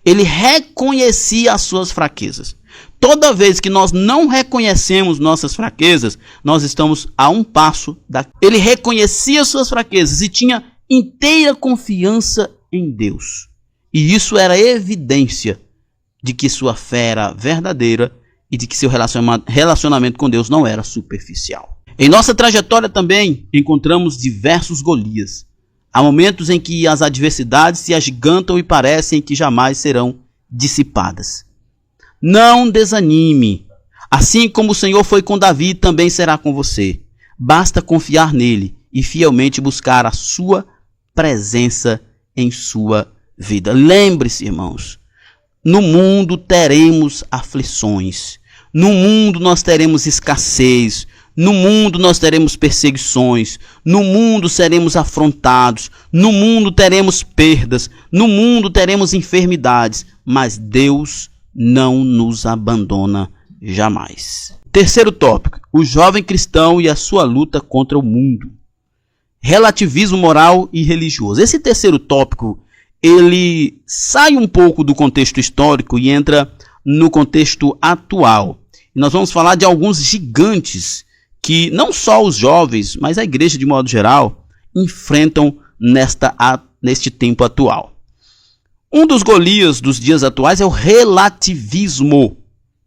Speaker 1: Ele reconhecia as suas fraquezas. Toda vez que nós não reconhecemos nossas fraquezas, nós estamos a um passo da... Ele reconhecia suas fraquezas e tinha inteira confiança em Deus. E isso era evidência de que sua fé era verdadeira e de que seu relacionamento com Deus não era superficial. Em nossa trajetória também encontramos diversos Golias. Há momentos em que as adversidades se agigantam e parecem que jamais serão dissipadas. Não desanime. Assim como o Senhor foi com Davi, também será com você. Basta confiar nele e fielmente buscar a sua presença em sua vida. Lembre-se, irmãos, no mundo teremos aflições, no mundo nós teremos escassez, no mundo nós teremos perseguições, no mundo seremos afrontados, no mundo teremos perdas, no mundo teremos enfermidades, mas Deus não nos abandona jamais. Terceiro tópico, o jovem cristão e a sua luta contra o mundo. Relativismo moral e religioso. Esse terceiro tópico, ele sai um pouco do contexto histórico e entra no contexto atual. E nós vamos falar de alguns gigantes que não só os jovens, mas a igreja de modo geral, enfrentam neste tempo atual. Um dos Golias dos dias atuais é o relativismo,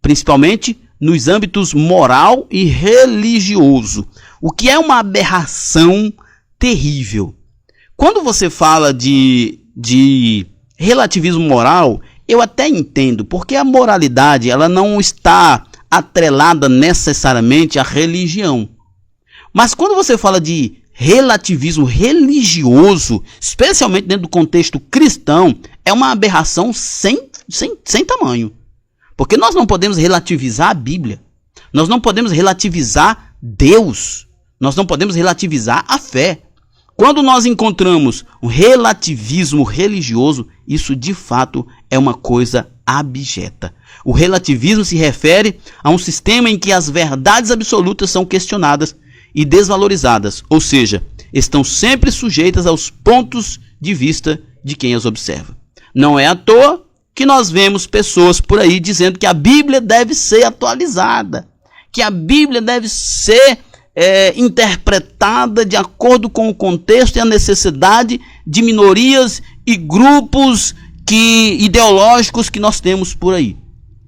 Speaker 1: principalmente nos âmbitos moral e religioso, o que é uma aberração terrível. Quando você fala de relativismo moral, eu até entendo, porque a moralidade ela não está atrelada necessariamente à religião. Mas quando você fala de relativismo religioso, especialmente dentro do contexto cristão, é uma aberração sem tamanho. Porque nós não podemos relativizar a Bíblia. Nós não podemos relativizar Deus. Nós não podemos relativizar a fé. Quando nós encontramos um relativismo religioso, isso de fato é uma coisa abjeta. O relativismo se refere a um sistema em que as verdades absolutas são questionadas e desvalorizadas, ou seja, estão sempre sujeitas aos pontos de vista de quem as observa. Não é à toa que nós vemos pessoas por aí dizendo que a Bíblia deve ser atualizada, que a Bíblia deve ser interpretada de acordo com o contexto e a necessidade de minorias e grupos ideológicos que nós temos por aí.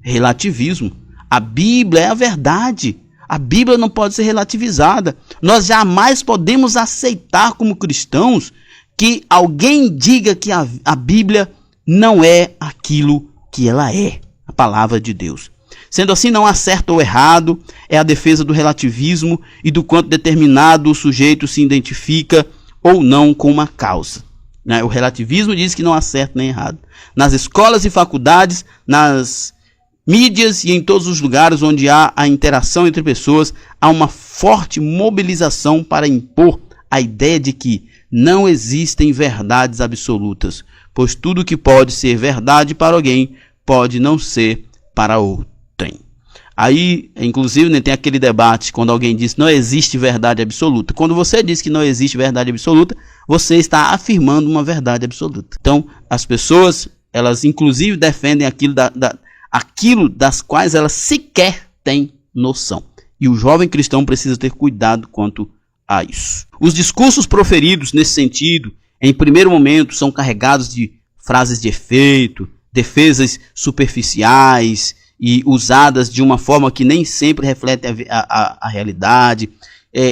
Speaker 1: Relativismo. A Bíblia é a verdade. A Bíblia não pode ser relativizada. Nós jamais podemos aceitar como cristãos que alguém diga que a Bíblia não é aquilo que ela é, a palavra de Deus. Sendo assim, não há certo ou errado, é a defesa do relativismo e do quanto determinado sujeito se identifica ou não com uma causa. O relativismo diz que não há certo nem errado. Nas escolas e faculdades, nas mídias e em todos os lugares onde há a interação entre pessoas, há uma forte mobilização para impor a ideia de que não existem verdades absolutas, pois tudo que pode ser verdade para alguém pode não ser para outro. Aí, inclusive, tem aquele debate quando alguém diz que não existe verdade absoluta. Quando você diz que não existe verdade absoluta, você está afirmando uma verdade absoluta. Então, as pessoas, elas inclusive defendem aquilo das quais elas sequer têm noção. E o jovem cristão precisa ter cuidado quanto a isso. Os discursos proferidos nesse sentido, em primeiro momento, são carregados de frases de efeito, defesas superficiais e usadas de uma forma que nem sempre reflete a realidade,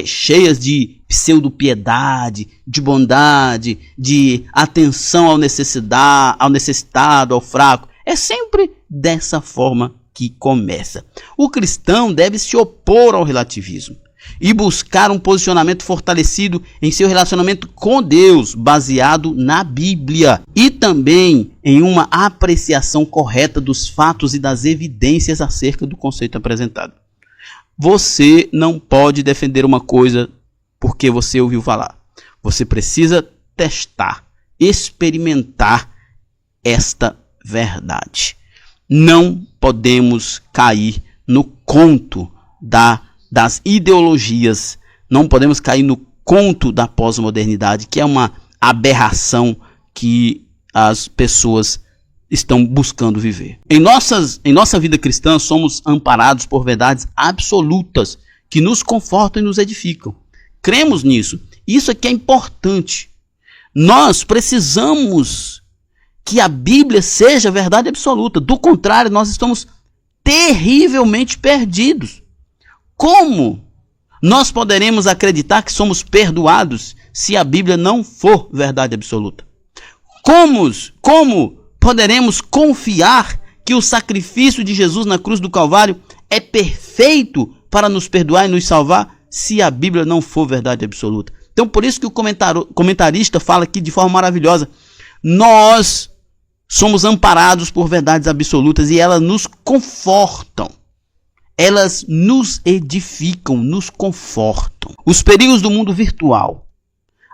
Speaker 1: cheias de pseudo-piedade, de bondade, de atenção ao necessitado, ao fraco. É sempre dessa forma que começa. O cristão deve se opor ao relativismo e buscar um posicionamento fortalecido em seu relacionamento com Deus, baseado na Bíblia, e também em uma apreciação correta dos fatos e das evidências acerca do conceito apresentado. Você não pode defender uma coisa porque você ouviu falar. Você precisa testar, experimentar esta verdade. Não podemos cair no conto das ideologias, não podemos cair no conto da pós-modernidade, que é uma aberração que as pessoas estão buscando viver. Em nossa vida cristã, somos amparados por verdades absolutas que nos confortam e nos edificam. Cremos nisso. Isso aqui é importante. Nós precisamos que a Bíblia seja a verdade absoluta. Do contrário, nós estamos terrivelmente perdidos. Como nós poderemos acreditar que somos perdoados se a Bíblia não for verdade absoluta? Como poderemos confiar que o sacrifício de Jesus na cruz do Calvário é perfeito para nos perdoar e nos salvar se a Bíblia não for verdade absoluta? Então, por isso que o comentarista fala aqui de forma maravilhosa. Nós somos amparados por verdades absolutas e elas nos confortam. Elas nos edificam, nos confortam. Os perigos do mundo virtual.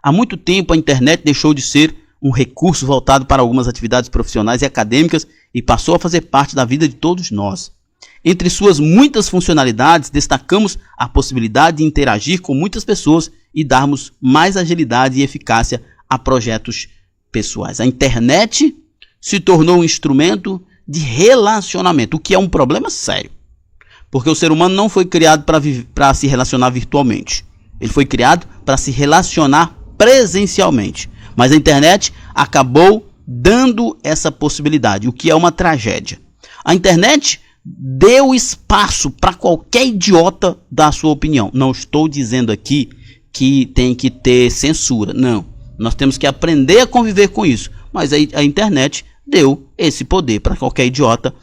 Speaker 1: Há muito tempo a internet deixou de ser um recurso voltado para algumas atividades profissionais e acadêmicas e passou a fazer parte da vida de todos nós. Entre suas muitas funcionalidades, destacamos a possibilidade de interagir com muitas pessoas e darmos mais agilidade e eficácia a projetos pessoais. A internet se tornou um instrumento de relacionamento, o que é um problema sério. Porque o ser humano não foi criado para se relacionar virtualmente. Ele foi criado para se relacionar presencialmente. Mas a internet acabou dando essa possibilidade, o que é uma tragédia. A internet deu espaço para qualquer idiota dar a sua opinião. Não estou dizendo aqui que tem que ter censura. Não. Nós temos que aprender a conviver com isso. Mas a internet deu esse poder para qualquer idiota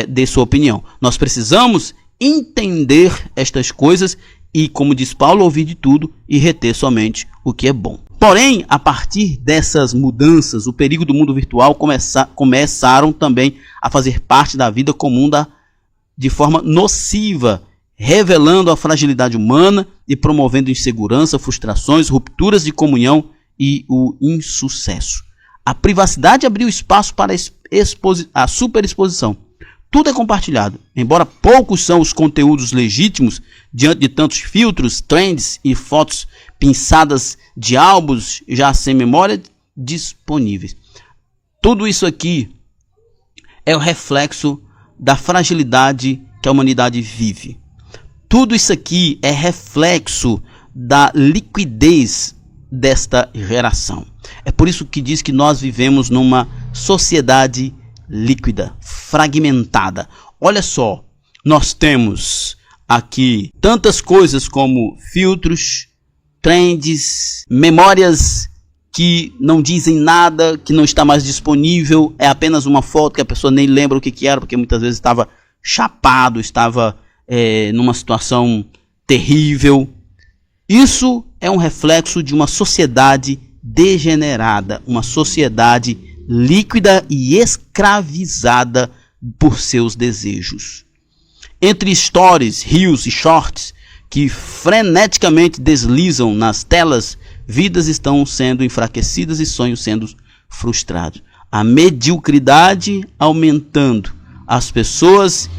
Speaker 1: dar sua opinião. Nós precisamos entender estas coisas e, como diz Paulo, ouvir de tudo e reter somente o que é bom. Porém, a partir dessas mudanças, o perigo do mundo virtual começaram também a fazer parte da vida comum de forma nociva, revelando a fragilidade humana e promovendo insegurança, frustrações, rupturas de comunhão e o insucesso. A privacidade abriu espaço para a superexposição. Tudo é compartilhado, embora poucos são os conteúdos legítimos diante de tantos filtros, trends e fotos pinçadas de álbuns já sem memória disponíveis. Tudo isso aqui é o reflexo da fragilidade que a humanidade vive. Tudo isso aqui é reflexo da liquidez desta geração. É por isso que diz que nós vivemos numa sociedade líquida, fragmentada. Olha só, nós temos aqui tantas coisas como filtros, trends, memórias que não dizem nada, que não está mais disponível, é apenas uma foto que a pessoa nem lembra o que era, porque muitas vezes estava chapado, estava numa situação terrível. Isso é um reflexo de uma sociedade degenerada, uma sociedade líquida e escravizada por seus desejos. Entre stories, reels e shorts que freneticamente deslizam nas telas, vidas estão sendo enfraquecidas e sonhos sendo frustrados. A mediocridade aumentando, as pessoas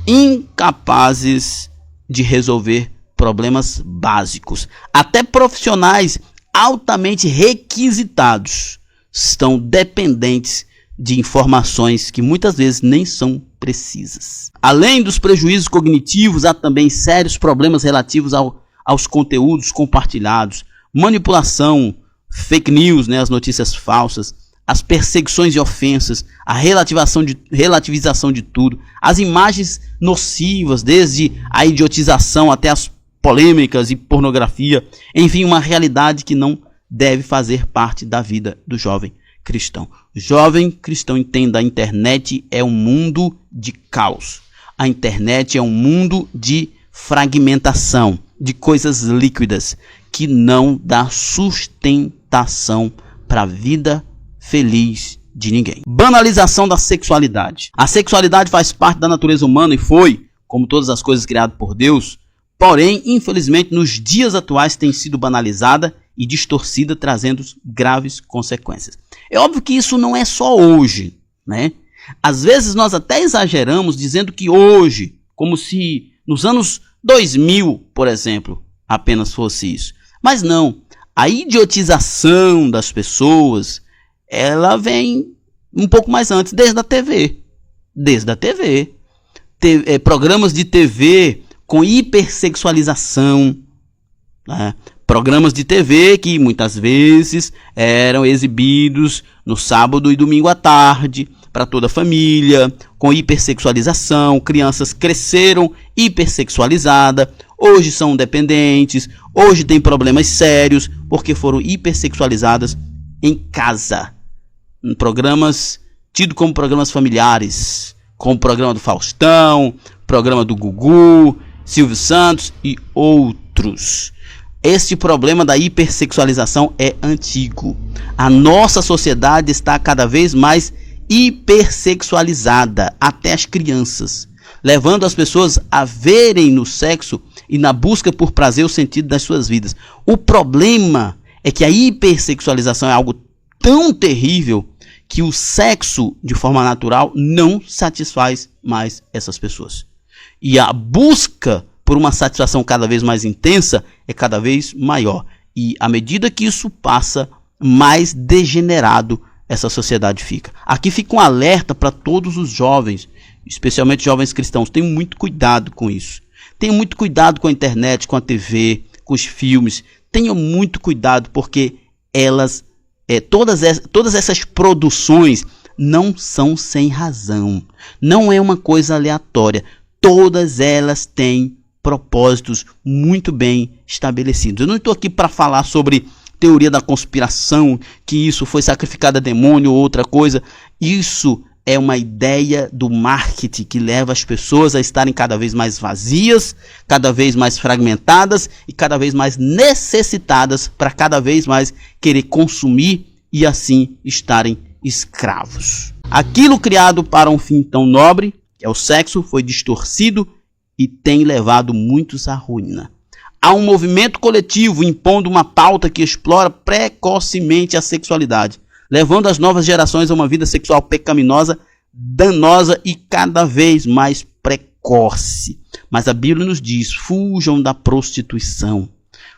Speaker 1: incapazes de resolver problemas básicos. Até profissionais altamente requisitados estão dependentes de informações que muitas vezes nem são precisas. Além dos prejuízos cognitivos, há também sérios problemas relativos aos conteúdos compartilhados, manipulação, fake news, as notícias falsas, as perseguições e ofensas, a relativização de tudo, as imagens nocivas, desde a idiotização até as polêmicas e pornografia, enfim, uma realidade que não deve fazer parte da vida do jovem cristão. O jovem cristão entenda, a internet é um mundo de caos. A internet é um mundo de fragmentação, de coisas líquidas, que não dá sustentação para a vida feliz de ninguém. Banalização da sexualidade. A sexualidade faz parte da natureza humana e foi, como todas as coisas criadas por Deus, porém, infelizmente, nos dias atuais tem sido banalizada e distorcida, trazendo graves consequências. É óbvio que isso não é só hoje, né? Às vezes nós até exageramos dizendo que hoje, como se nos anos 2000, por exemplo, apenas fosse isso. Mas não, a idiotização das pessoas, ela vem um pouco mais antes, desde a TV. Desde a TV. Programas de TV com hipersexualização, né? Programas de TV que muitas vezes eram exibidos no sábado e domingo à tarde, para toda a família, com hipersexualização. Crianças cresceram hipersexualizadas, hoje são dependentes, hoje têm problemas sérios, porque foram hipersexualizadas em casa. Em programas tidos como programas familiares, como o programa do Faustão, programa do Gugu, Silvio Santos e outros. outros. Este problema da hipersexualização é antigo. A nossa sociedade está cada vez mais hipersexualizada, até as crianças, levando as pessoas a verem no sexo e na busca por prazer o sentido das suas vidas. O problema é que a hipersexualização é algo tão terrível que o sexo, de forma natural, não satisfaz mais essas pessoas. E a busca por uma satisfação cada vez mais intensa é cada vez maior. E à medida que isso passa, mais degenerado essa sociedade fica. Aqui fica um alerta para todos os jovens, especialmente jovens cristãos. Tenham muito cuidado com isso. Tenham muito cuidado com a internet, com a TV, com os filmes. Tenham muito cuidado, porque elas, todas essas produções não são sem razão. Não é uma coisa aleatória. Todas elas têm propósitos muito bem estabelecidos. Eu não estou aqui para falar sobre teoria da conspiração, que isso foi sacrificado a demônio ou outra coisa. Isso é uma ideia do marketing que leva as pessoas a estarem cada vez mais vazias, cada vez mais fragmentadas e cada vez mais necessitadas para cada vez mais querer consumir e assim estarem escravos. Aquilo criado para um fim tão nobre, que é o sexo, foi distorcido e tem levado muitos à ruína. Há um movimento coletivo impondo uma pauta que explora precocemente a sexualidade, levando as novas gerações a uma vida sexual pecaminosa, danosa e cada vez mais precoce. Mas a Bíblia nos diz: fujam da prostituição.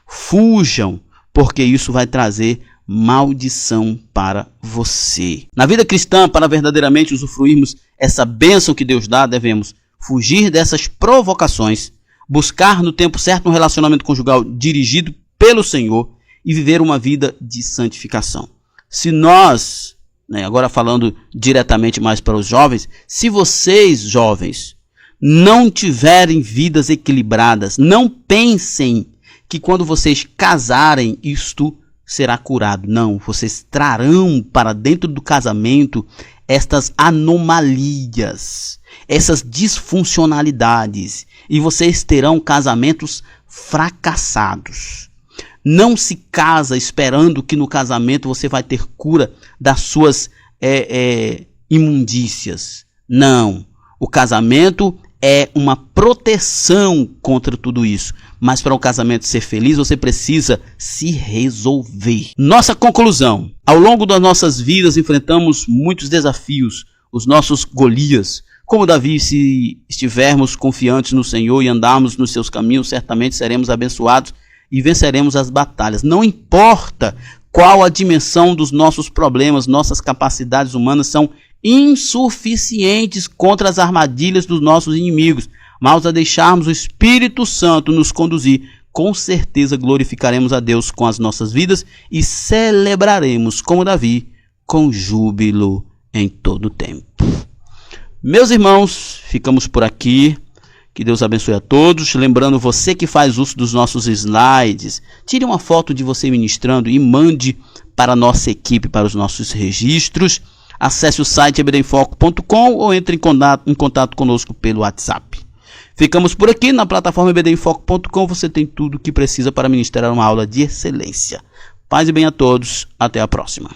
Speaker 1: Fujam, porque isso vai trazer maldição para você. Na vida cristã, para verdadeiramente usufruirmos essa bênção que Deus dá, devemos fugir dessas provocações, buscar no tempo certo um relacionamento conjugal dirigido pelo Senhor e viver uma vida de santificação. Se nós, agora falando diretamente mais para os jovens, se vocês, jovens, não tiverem vidas equilibradas, não pensem que quando vocês casarem isto será curado. Não, vocês trarão para dentro do casamento estas anomalias, essas disfuncionalidades, e vocês terão casamentos fracassados. Não se casa esperando que no casamento você vai ter cura das suas imundícias. Não, o casamento é uma proteção contra tudo isso. Mas para o casamento ser feliz, você precisa se resolver. Nossa conclusão: ao longo das nossas vidas enfrentamos muitos desafios, os nossos Golias. Como Davi, se estivermos confiantes no Senhor e andarmos nos seus caminhos, certamente seremos abençoados e venceremos as batalhas. Não importa qual a dimensão dos nossos problemas, nossas capacidades humanas são insuficientes contra as armadilhas dos nossos inimigos. Mas a deixarmos o Espírito Santo nos conduzir, com certeza glorificaremos a Deus com as nossas vidas e celebraremos, como Davi, com júbilo em todo o tempo. Meus irmãos, ficamos por aqui. Que Deus abençoe a todos. Lembrando, você que faz uso dos nossos slides, tire uma foto de você ministrando e mande para a nossa equipe, para os nossos registros. Acesse o site ebdemfoco.com ou entre em contato conosco pelo WhatsApp. Ficamos por aqui na plataforma ebdemfoco.com. Você tem tudo o que precisa para ministrar uma aula de excelência. Paz e bem a todos. Até a próxima.